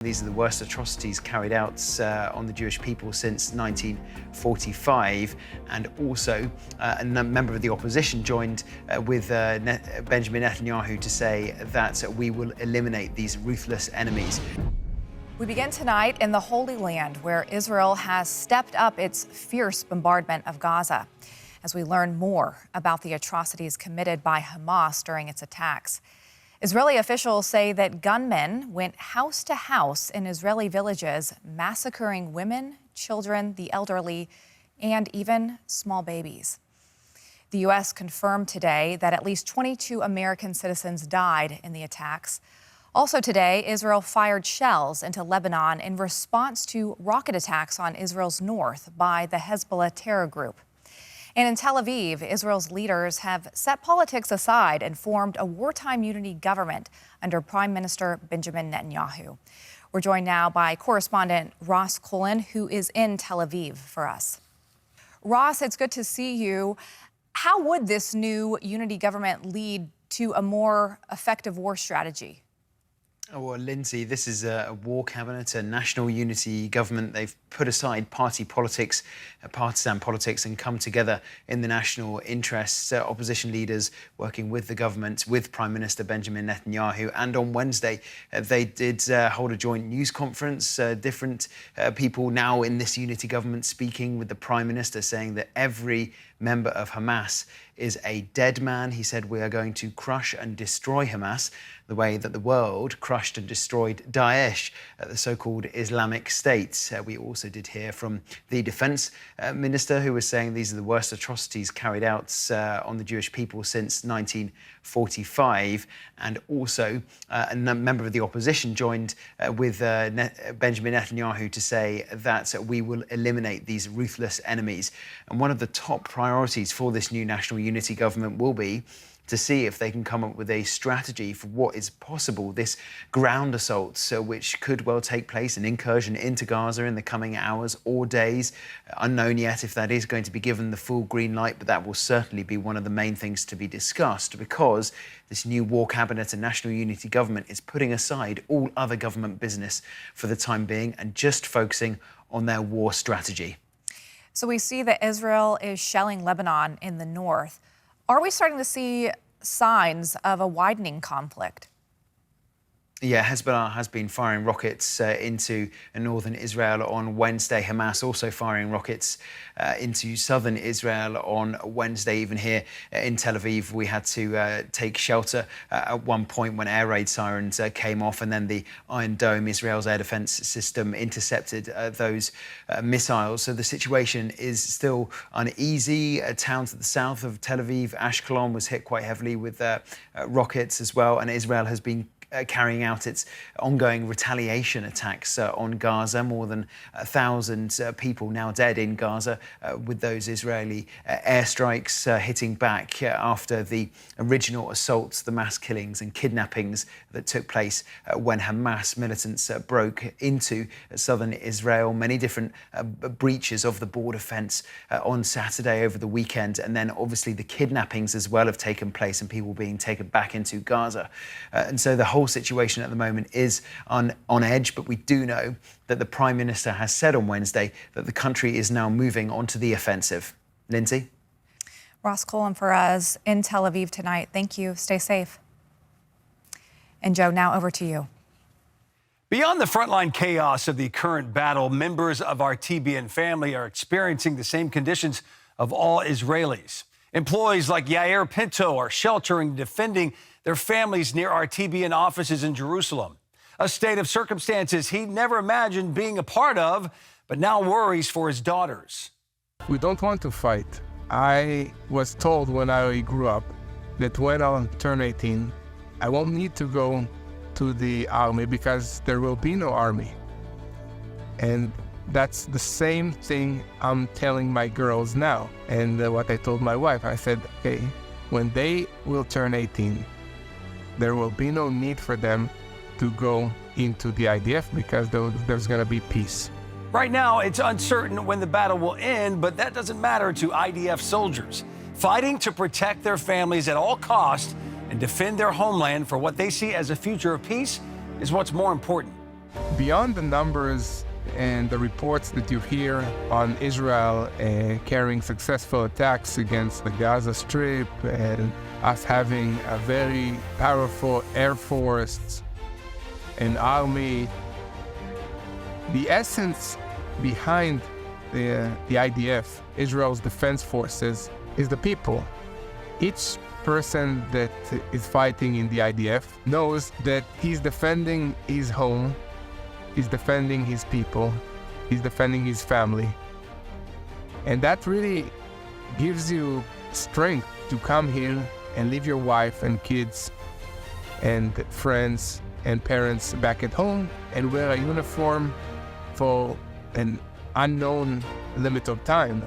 These are the worst atrocities carried out on the Jewish people since 1945, and also a member of the opposition joined with Benjamin Netanyahu to say that we will eliminate these ruthless enemies. We begin tonight in the Holy Land, where Israel has stepped up its fierce bombardment of Gaza, as we learn more about the atrocities committed by Hamas during its attacks. Israeli officials say that gunmen went house to house in Israeli villages, massacring women, children, the elderly, and even small babies. The U.S. confirmed today that at least 22 American citizens died in the attacks. Also today, Israel fired shells into Lebanon in response to rocket attacks on Israel's north by the Hezbollah terror group. And in Tel Aviv, Israel's leaders have set politics aside and formed a wartime unity government under Prime Minister Benjamin Netanyahu. We're joined now by correspondent Ross Cullen, who is in Tel Aviv for us. Ross, it's good to see you. How would this new unity government lead to a more effective war strategy? Well, Lindsay, this is a war cabinet, a national unity government. They've put aside party politics, partisan politics, and come together in the national interests. Opposition leaders working with the government, with Prime Minister Benjamin Netanyahu. And on Wednesday, they did hold a joint news conference. Different people now in this unity government speaking with the Prime Minister, saying that every member of Hamas is a dead man. He said, we are going to crush and destroy Hamas the way that the world crushed and destroyed Daesh, the so-called Islamic State. We also did hear from the defense minister, who was saying these are the worst atrocities carried out on the Jewish people since 1945. And also a member of the opposition joined with Benjamin Netanyahu to say that we will eliminate these ruthless enemies. And one of the top priorities for this new national unity government will be to see if they can come up with a strategy for what is possible, this ground assault, which could well take place, an incursion into Gaza in the coming hours or days. Unknown yet if that is going to be given the full green light, but that will certainly be one of the main things to be discussed, because this new war cabinet and national unity government is putting aside all other government business for the time being and just focusing on their war strategy. So we see that Israel is shelling Lebanon in the north. Are we starting to see signs of a widening conflict? Yeah, Hezbollah has been firing rockets into northern Israel on Wednesday. Hamas also firing rockets into southern Israel on Wednesday. Even here in Tel Aviv, we had to take shelter at one point when air raid sirens came off, and then the Iron Dome, Israel's air defense system, intercepted those missiles. So the situation is still uneasy. Towns at the south of Tel Aviv, Ashkelon, was hit quite heavily with rockets as well, and Israel has been carrying out its ongoing retaliation attacks on Gaza. More than 1,000 people now dead in Gaza, with those Israeli airstrikes hitting back after the original assaults, the mass killings and kidnappings that took place when Hamas militants broke into southern Israel. Many different breaches of the border fence on Saturday over the weekend, and then obviously the kidnappings as well have taken place and people being taken back into Gaza. And so the whole situation at the moment is on edge, but we do know that the Prime Minister has said on Wednesday that the country is now moving onto the offensive. Lindsay? Ross Cullen for us in Tel Aviv tonight. Thank you. Stay safe. And Joe, now over to you. Beyond the frontline chaos of the current battle, members of our TBN family are experiencing the same conditions of all Israelis. Employees like Yair Pinto are sheltering and defending their families near our TBN offices in Jerusalem. A state of circumstances he never imagined being a part of, but now worries for his daughters. We don't want to fight. I was told when I grew up that when I'll turn 18, I won't need to go to the army because there will be no army. And that's the same thing I'm telling my girls now. And what I told my wife, I said, okay, when they will turn 18, there will be no need for them to go into the IDF because there's going to be peace. Right now, it's uncertain when the battle will end, but that doesn't matter to IDF soldiers. Fighting to protect their families at all costs and defend their homeland for what they see as a future of peace is what's more important. Beyond the numbers and the reports that you hear on Israel carrying successful attacks against the Gaza Strip and us having a very powerful air force and army, the essence behind the IDF, Israel's defense forces, is the people. Each person that is fighting in the IDF knows that he's defending his home, he's defending his people, he's defending his family. And that really gives you strength to come here and leave your wife and kids and friends and parents back at home and wear a uniform for an unknown limit of time.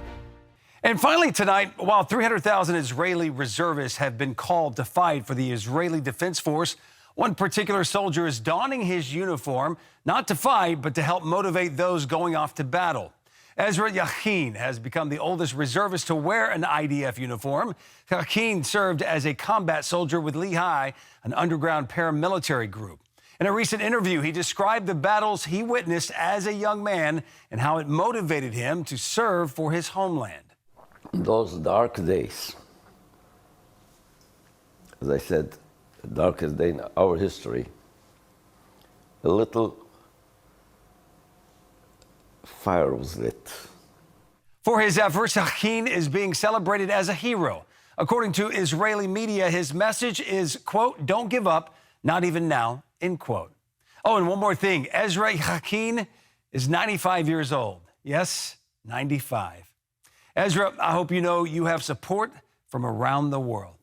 And finally tonight, while 300,000 Israeli reservists have been called to fight for the Israeli Defense Force, one particular soldier is donning his uniform, not to fight, but to help motivate those going off to battle. Ezra Yachin has become the oldest reservist to wear an IDF uniform. Yachin served as a combat soldier with Lehigh, an underground paramilitary group. In a recent interview, he described the battles he witnessed as a young man and how it motivated him to serve for his homeland. Those dark days, as I said, the darkest day in our history, a little fire was lit. For his efforts, Yachin is being celebrated as a hero. According to Israeli media, his message is, quote, "Don't give up, not even now," end quote. Oh, and one more thing. Ezra Yachin is 95 years old. Yes, 95. Ezra, I hope you know you have support from around the world.